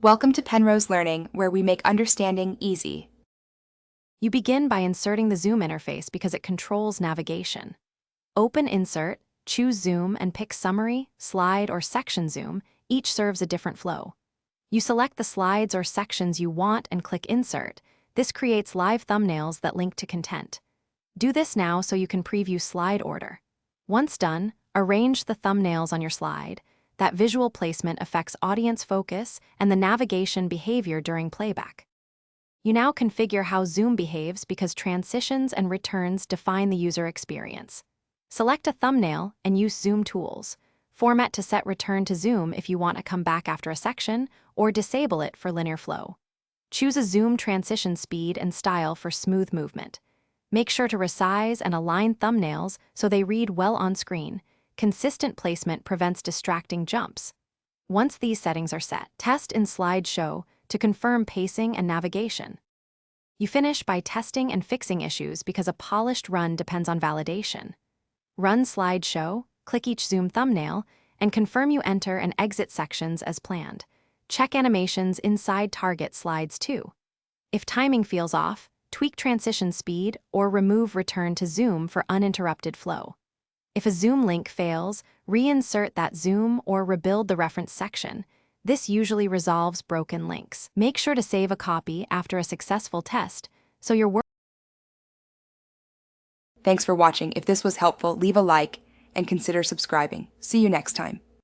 Welcome to Penrose Learning, where we make understanding easy. You begin by inserting the Zoom interface because it controls navigation. Open Insert, choose Zoom, and pick Summary, Slide, or Section Zoom. Each serves a different flow. You select the slides or sections you want and click Insert. This creates live thumbnails that link to content. Do this now so you can preview slide order. Once done, arrange the thumbnails on your slide. That visual placement affects audience focus and the navigation behavior during playback. You now configure how Zoom behaves because transitions and returns define the user experience. Select a thumbnail and use Zoom tools. Format to set return to Zoom if you want to come back after a section, or disable it for linear flow. Choose a Zoom transition speed and style for smooth movement. Make sure to resize and align thumbnails so they read well on screen. Consistent placement prevents distracting jumps. Once these settings are set, test in slideshow to confirm pacing and navigation. You finish by testing and fixing issues because a polished run depends on validation. Run slideshow, click each Zoom thumbnail, and confirm you enter and exit sections as planned. Check animations inside target slides too. If timing feels off, tweak transition speed or remove return to Zoom for uninterrupted flow. If a Zoom link fails, reinsert that Zoom or rebuild the reference section. This usually resolves broken links. Make sure to save a copy after a successful test so your work. Thanks for watching. If this was helpful, leave a like and consider subscribing. See you next time.